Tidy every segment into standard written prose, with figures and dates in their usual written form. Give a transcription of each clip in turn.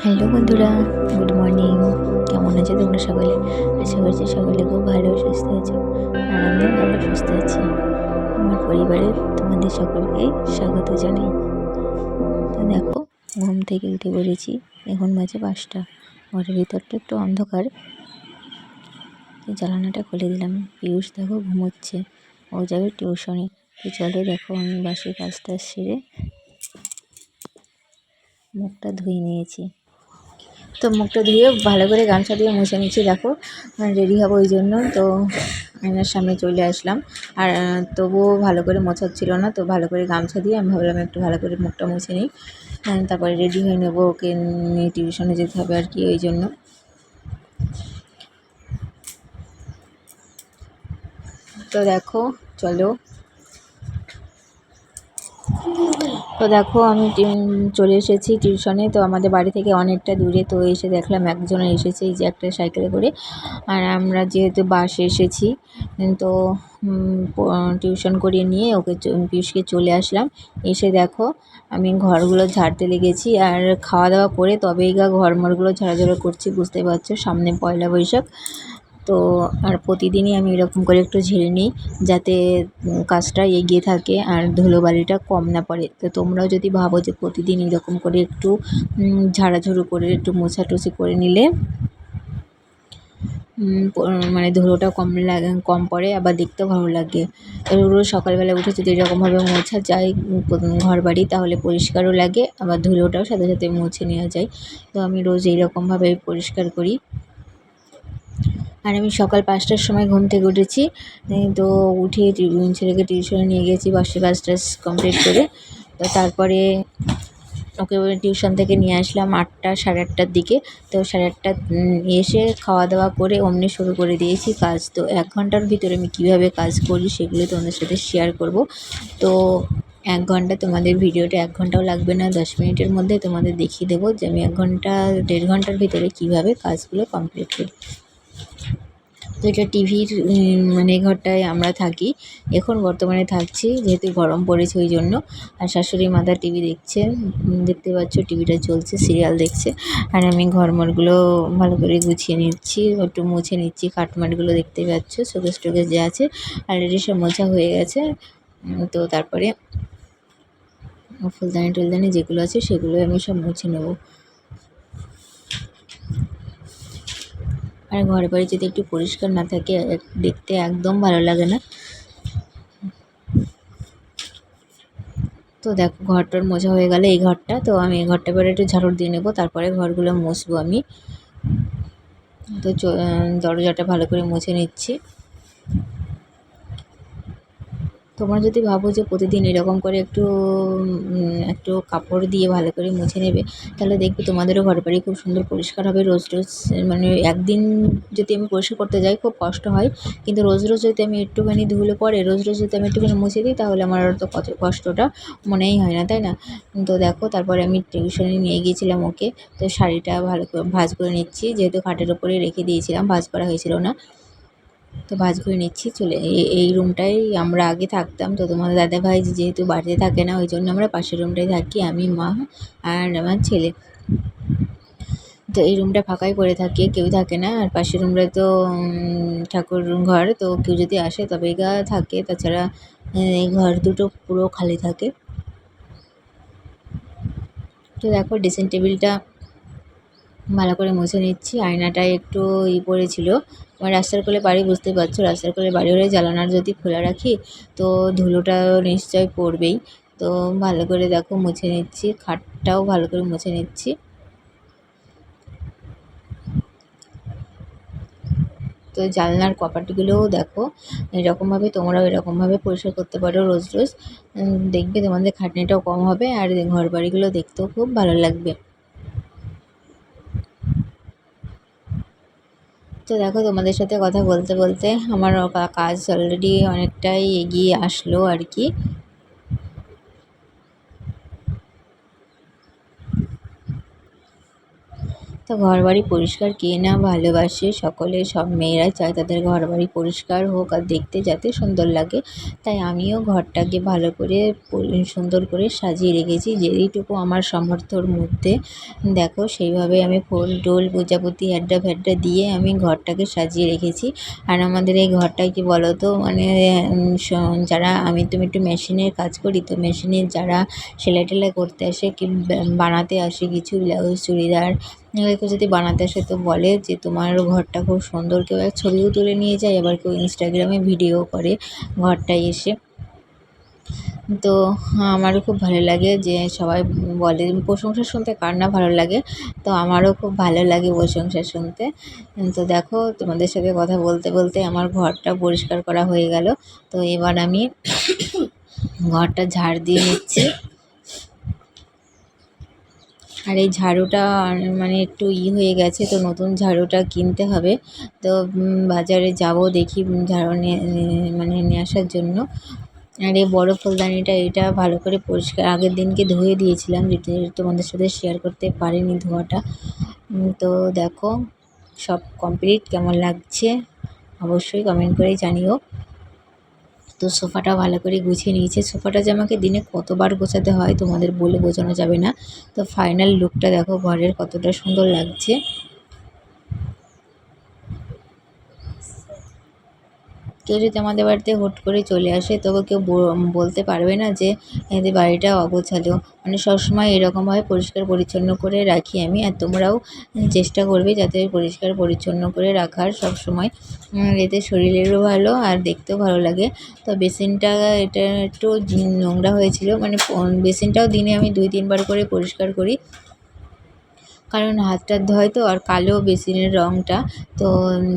Hello বন্ধুরা, good morning. কেমন আছো তোমরা সকলে? আশা করছি সকলে খুব ভালো সুস্থ আছো, আর আমিও ভালো সুস্থ আছি। আমার পরিবারে তোমাদের সকলকে স্বাগত জানাই। তো দেখো, ঘুম থেকে উঠে পড়েছি। এখন বাজে 5টা। ঘরের ভিতরটা একটু অন্ধকার, জ্বালানাটা খুলে দিলাম। পিয়ুষ দেখো ঘুমোচ্ছে, ও যাবে টিউশনে। তো চলো দেখো, আমি বাসি কাজটা সেরে মুখটা ধুয়ে নিয়েছি। তো মুখটা ধুয়ে ভালো করে গামছা দিয়ে মুছে নিচ্ছি। দেখো রেডি হবো ওই জন্য তো আয়নার সামনে চলে আসলাম। আর তবুও ভালো করে মোছাচ্ছিল না, তো ভালো করে গামছা দিয়ে আমি ভাবলাম একটু ভালো করে মুখটা মুছে নিই, তারপরে রেডি হয়ে নেবো। ওকে নিয়ে টিউশনে যেতে হবে আর কি, ওই জন্য। তো দেখো, চলো। তো দেখো, আমি চলে এসেছি টিউশনে। তো আমাদের বাড়ি থেকে অনেকটা দূরে, তো এসে দেখলাম একজন এসেছে, এই যে একটা সাইকেলে করে। আর আমরা যেহেতু বাসে এসেছি, তো টিউশন করিয়ে নিয়ে ওকে পিউষকে চলে আসলাম। এসে দেখো, আমি ঘরগুলো ঝাড়তে লেগেছি, আর খাওয়া দাওয়া করে তবেই ঘরমরগুলো ঝাড়াঝাড়া করছি। বুঝতে পারছো, সামনে পয়লা বৈশাখ। তো আর প্রতিদিনই আমি এরকম করে একটু ঝেড়ে নিই, যাতে কাজটা এগিয়ে থাকে আর ধুলোবালিটা কম না পড়ে। তো তোমরাও যদি ভাবো যে প্রতিদিন এরকম করে একটু ঝাড়াঝুড়ো করে একটু মোছাটুছি করে নিলে মানে ধুলোটা কম পড়ে, আবার দেখতেও ভালো লাগে। রোজ সকালবেলা উঠে যদি এরকমভাবে মোছা যায় ঘর বাড়ি, তাহলে পরিষ্কারও লাগে, আবার ধুলোটাও সাথে সাথে মুছে নেওয়া যায়। তো আমি রোজ এইরকমভাবে পরিষ্কার করি। আর আমি সকাল 5টার সময় ঘুম থেকে উঠেছি। তো উঠে ছেলেকে টিউশনে নিয়ে গেছি, বাসি কাজ টাজ কমপ্লিট করে। তো তারপরে ওকে টিউশন থেকে নিয়ে আসলাম 8টা, সাড়ে 8টার দিকে। তো সাড়ে 8টা এসে খাওয়া দাওয়া করে অমনি শুরু করে দিয়েছি কাজ। তো 1 ঘন্টার ভিতরে আমি কীভাবে কাজ করি সেগুলো তোমাদের সাথে শেয়ার করব। তো 1 ঘন্টা, তোমাদের ভিডিওটা 1 ঘন্টাও লাগবে না, 10 মিনিটের মধ্যে তোমাদের দেখিয়ে দেবো যে আমি 1 ঘন্টা 1.5 ঘন্টার ভিতরে কীভাবে কাজগুলো কমপ্লিট করি। তো এটা টিভির মানে ঘরটায় আমরা থাকি, এখন বর্তমানে থাকছি, যেহেতু গরম পড়েছে ওই জন্য। আর শাশুড়ি মাতা টিভি দেখছে, দেখতে পাচ্ছ টিভিটা চলছে, সিরিয়াল দেখছে। আর আমি ঘরমরগুলো ভালো করে গুছিয়ে নিচ্ছি, একটু মুছে নিচ্ছি। কাঠমাটগুলো দেখতে পাচ্ছ, শোকেস টোকেস যে আছে অলরেডি সব মোছা হয়ে গেছে। তো তারপরে ফুলদানি টুলদানি যেগুলো আছে সেগুলো আমি সব মুছে নেবো। আর ঘর বাড়ি যদি একটু পরিষ্কার না থাকে, দেখতে একদম ভালো লাগে না। তো দেখো, ঘরটার মোছা হয়ে গেলে এই ঘরটা, তো আমি এই ঘরটা পরে একটু ঝাড়ু দিয়ে নেবো, তারপরে ঘরগুলো মুছবো আমি। তো দরজাটা ভালো করে মুছে নিচ্ছি। তোমরা যদি ভাবো যে প্রতিদিন এরকম করে একটু কাপড় দিয়ে ভালো করে মুছে নেবে, তাহলে দেখবে তোমাদেরও ঘর বাড়ি খুব সুন্দর পরিষ্কার হবে। রোজ রোজ মানে একদিন যদি আমি পরিষ্কার করতে যাই খুব কষ্ট হয়, কিন্তু রোজ রোজ যদি আমি একটুখানি ধুলে পরে রোজ রোজ যদি আমি একটুখানি মুছে দিই, তাহলে আমার আর তো কষ্টটা মনেই হয় না, তাই না? তো দেখো, তারপরে আমি টিউশনে নিয়ে গিয়েছিলাম ওকে। তো শাড়িটা ভালো করে ভাঁজ করে নিচ্ছি, যেহেতু খাটের ওপরে রেখে দিয়েছিলাম, ভাঁজ করা হয়েছিল না। তো ভাঁজ করে নিচ্ছি। এই রুমটাই আমরা আগে থাকতাম। তো তোমাদের দাদাভাই যেহেতু বাড়িতে থাকে না, ওই জন্য আমরা পাশের রুমটায় থাকি, আমি, মা আর আমার ছেলে। তো এই রুমটা ফাঁকাই পড়ে থাকে, কেউ থাকে না। আর পাশের রুমটা তো ঠাকুর ঘর, তো কেউ যদি আসে তবেই থাকে, তাছাড়া এই ঘর দুটো পুরো খালি থাকে। তো দেখো, ড্রেসিং টেবিলটা ভালো করে মুছে নিচ্ছি। আয়নাটায় একটু পড়েছিল। আমার রাস্তার কোলে বাড়ি, বুঝতেই পারছো, রাস্তার কোলে বাড়ি হলে জানালার যদি খোলা রাখি তো ধুলোটা নিশ্চয় পড়বেই। তো ভালো করে দেখো মুছে নিচ্ছি, খাটটাও ভালো করে মুছে নিচ্ছি। তো জানলার কপাটগুলোও দেখো, এরকমভাবে তোমরাও এরকমভাবে পরিষ্কার করতে পারো রোজ রোজ। দেখবে তোমাদের খাটনিটাও কম হবে, আর ঘর বাড়িগুলো দেখতেও খুব ভালো লাগবে। তো দেখো, তোমাদের সাথে কথা বলতে বলতে আমার কাজ অলরেডি অনেকটাই এগিয়ে আসলো আর কি। তো তো ঘরবাড়ি পরিষ্কার কে না ভালোবাসে, সকলে সব মেয়েরাই চায় তাদের ঘরবাড়ি পরিষ্কার হোক আর দেখতে যাতে সুন্দর লাগে। তাই আমিও ঘরটাকে ভালো করে সুন্দর করে সাজিয়ে রেখেছি যেইটুকু আমার সামর্থ্যর মধ্যে। দেখো সেইভাবে আমি ফুল টুল প্রজাপতি হ্যাড্ডা ফ্যাড্ডা দিয়ে আমি ঘরটাকে সাজিয়ে রেখেছি। আর আমাদের এই ঘরটায় কি বলো তো, মানে যারা আমি তুমি একটু মেশিনের কাজ করি, তো মেশিনের যারা সেলাই টেলাই করতে আসে কি বানাতে আসে কিছু ব্লাউজ চুড়িদার, কেউ যদি বানাতে আসে তো বলে যে তোমার ঘরটা খুব সুন্দর। কেউ এক ছবিও তুলে নিয়ে যায়, আবার কেউ ইনস্টাগ্রামে ভিডিও করে ঘরটায় এসে। তো আমারও খুব ভালো লাগে যে সবাই বলে, প্রশংসা শুনতে কার না ভালো লাগে। তো আমারও খুব ভালো লাগে প্রশংসা শুনতে। তো দেখো তোমাদের সাথে কথা বলতে বলতে আমার ঘরটা পরিষ্কার করা হয়ে গেল। তো এবার আমি ঘরটা ঝাড় দিয়ে নিচ্ছি। আর এই ঝাড়ুটা মানে একটু হয়ে গেছে, তো নতুন ঝাড়ুটা কিনতে হবে। তো বাজারে যাব দেখি ঝাড়ু নিয়ে আসার জন্য। আর এই বড়ো ফুলদানিটা এটা ভালো করে পরিষ্কার আগের দিনকে ধুয়ে দিয়েছিলাম, যেটা তোমাদের সাথে শেয়ার করতে পারিনি ধোয়াটা। তো দেখো সব কমপ্লিট, কেমন লাগছে অবশ্যই কমেন্ট করে জানিও। তো সোফাটা ভালো করে গুছিয়ে নিয়েছে। সোফাটা যে আমাকে দিনে কতবার গোছাতে হয় তোমাদের বলে বোঝানো যাবে না। তো ফাইনাল লুকটা দেখো ঘরের কতটা সুন্দর লাগছে। কেউ যদি আমাদের বাড়িতে হুট করে চলে আসে তবে কেউ বলতে পারবে না যে এদের বাড়িটা অগোছালো। মানে সবসময় এরকমভাবে পরিষ্কার পরিচ্ছন্ন করে রাখি আমি। আর তোমরাও চেষ্টা করবে যাতে পরিষ্কার পরিচ্ছন্ন করে রাখার সবসময়। এতে শরীরেরও ভালো আর দেখতেও ভালো লাগে। তো বেসিনটা এটা একটু নোংরা হয়েছিল, মানে বেসিনটাও দিনে আমি 2-3 বার করে পরিষ্কার করি, কারণ হাত টাত ধোয় তো। আর কালো বেসিনের রঙটা, তো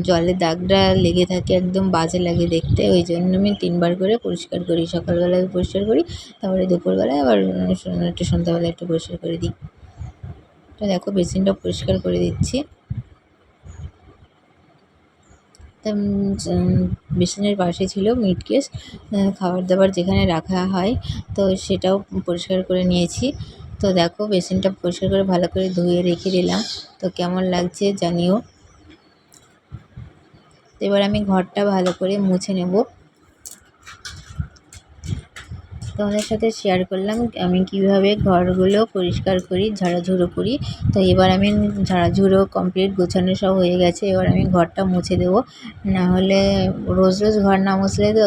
জলের দাগটা লেগে থাকে, একদম বাজে লাগে দেখতে। ওই জন্য আমি 3 বার করে পরিষ্কার করি। সকালবেলায় পরিষ্কার করি, তারপরে দুপুরবেলায় আবার একটু সন্ধ্যাবেলায় একটু পরিষ্কার করে দিই। তো দেখো বেসিনটা পরিষ্কার করে দিচ্ছি। তা বেসিনের পাশে ছিল মিট কেস, খাবার দাবার যেখানে রাখা হয়, তো সেটাও পরিষ্কার করে নিয়েছি। তো দেখো বেসিনটা পরিষ্কার করে ভালো করে ধুয়ে রেখে দিলাম। তো কেমন লাগছে জানিও। তো এবার আমি ঘরটা ভালো করে মুছে নেব। তোমাদের সাথে শেয়ার করলাম আমি কিভাবে ঘরগুলো পরিষ্কার করি, ঝাড়াঝুড়ো করি। তো এবার আমি ঝাড়াঝুড়ো কমপ্লিট, গোছানো সব হয়ে গেছে। এবার আমি ঘরটা মুছে দেবো, নাহলে রোজ রোজ ঘর না মুছলে তো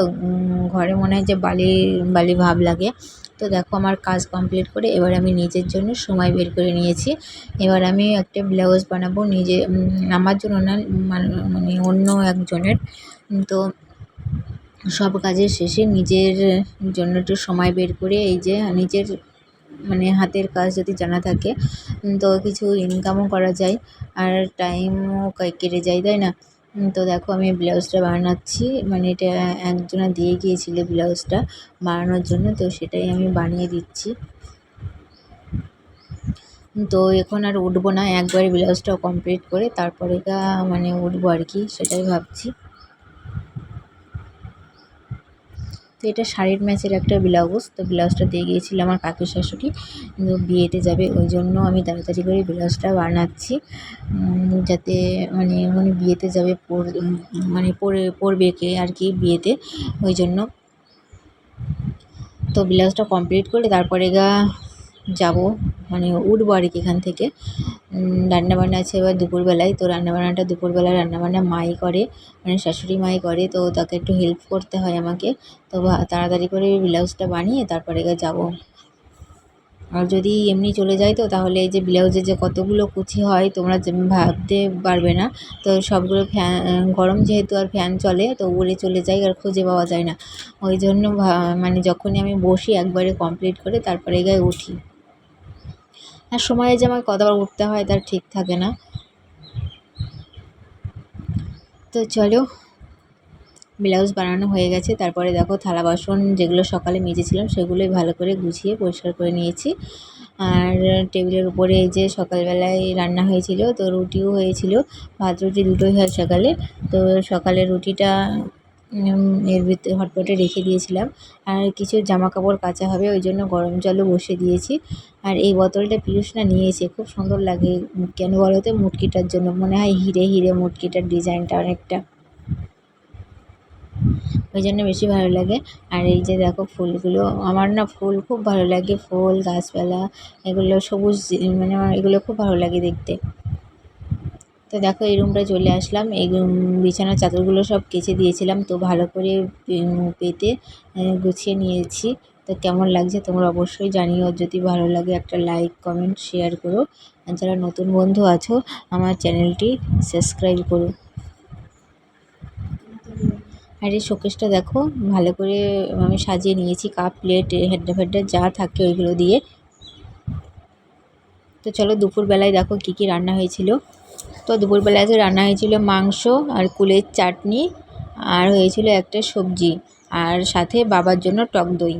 ঘরে মনে হয় যে বালি বালি ভাব লাগে। তো দেখো আমার কাজ কমপ্লিট করে এবার আমি নিজের জন্য সময় বের করে নিয়েছি। এবার আমি একটা ব্লাউজ বানাবো নিজে, আমার জন্য না, মানে অন্য একজনের। তো সব কাজের শেষে নিজের জন্য একটু সময় বের করে, এই যে নিজের মানে হাতের কাজ যদি জানা থাকে তো কিছু ইনকামও করা যায় আর টাইমও কেটে যায়, তাই না? তো দেখো আমি ব্লাউজটা বানাচ্ছি, মানে এটা একজনা দিয়ে গিয়েছিল ব্লাউজটা বানানোর জন্য, তো সেটাই আমি বানিয়ে দিচ্ছি। তো এখন আর উঠবো না, একবারে ব্লাউজটা কমপ্লিট করে তারপরে মানে উঠবো আর কি, সেটাই ভাবছি। তো এটা শাড়ির ম্যাচের একটা ব্লাউজ। তো ব্লাউজটা দিয়ে গিয়েছিল আমার কাকি শাশুড়ি, বিয়েতে যাবে, ওই জন্য আমি তাড়াতাড়ি করে ব্লাউজটা বানাচ্ছি, যাতে মানে উনি বিয়েতে যাবে, মানে পরবে কে আর কি বিয়েতে, ওই জন্য। তো ব্লাউজটা কমপ্লিট করে তারপরে যাব, মানে উঠবো আর কি এখান থেকে। রান্নাবান্না আছে এবার দুপুরবেলায়। তো রান্নাবান্নাটা দুপুরবেলায় রান্নাবান্না মাই করে, মানে শাশুড়ি মাই করে। তো তাকে একটু হেল্প করতে হয় আমাকে। তো তাড়াতাড়ি করে ব্লাউজটা বানিয়ে তারপরে যাব। আর যদি এমনি চলে যাই তো তাহলে এই যে ব্লাউজে যে কতগুলো কুচি হয় তোমরা ভাবতে পারবে না। তো সবগুলো গরম যেহেতু আর ফ্যান চলে তো উড়ে চলে যায় আর খুঁজে পাওয়া যায় না। ওই জন্য মানে যখনই আমি বসি একবারে কমপ্লিট করে তারপরে উঠি। আর সময়ে যে আমার কতবার উঠতে হয় তার ঠিক থাকে না। তো চলো, ব্লাউজ বানানো হয়ে গেছে। তারপরে দেখো থালা বাসন যেগুলো সকালে মেজেছিলাম সেগুলোই ভালো করে গুছিয়ে পরিষ্কার করে নিয়েছি। আর টেবিলের উপরে এই যে সকালবেলায় রান্না হয়েছিল, তো রুটিও হয়েছিল, ভাত রুটি দুটোই হয় সকালে। তো সকালে রুটিটা এর ভিতরে হটপটে রেখে দিয়েছিলাম। আর কিছু জামা কাপড় কাচা হবে, ওই জন্য গরম জলও বসিয়ে দিয়েছি। আর এই বোতলটা পীয়ূষ না নিয়েছে, খুব সুন্দর লাগে। কেন বলো তো? মুটকিটার জন্য। মনে হয় হিরে হিরে মুটকিটার ডিজাইনটা অনেকটা, ওই জন্য বেশি ভালো লাগে। আর এই যে দেখো ফুলগুলো, আমার না ফুল খুব ভালো লাগে, ফুল গাছপালা এগুলো সবুজ মানে আমার এগুলো খুব ভালো লাগে দেখতে। তো দেখো এই রুমটায় চলে আসলাম। এই বিছানার চাদরগুলো সব কেচে দিয়েছিলাম, তো ভালো করে পেতে গুছিয়ে নিয়েছি। তো কেমন লাগছে তোমরা অবশ্যই জানিও। যদি ভালো লাগে একটা লাইক কমেন্ট শেয়ার করো, আর যারা নতুন বন্ধু আছো আমার চ্যানেলটি সাবস্ক্রাইব করো। আর এই শোকেসটা দেখো ভালো করে আমি সাজিয়ে নিয়েছি, কাপ প্লেট হেডটা ফেডটা যা থাকে ওইগুলো দিয়ে। তো চলো দুপুরবেলায় দেখো কী কী রান্না হয়েছিল। তো দুপুরবেলায় তো রান্না হয়েছিল মাংস আর কুলের চাটনি, আর হয়েছিল একটা সবজি, আর সাথে বাবার জন্য টক দই।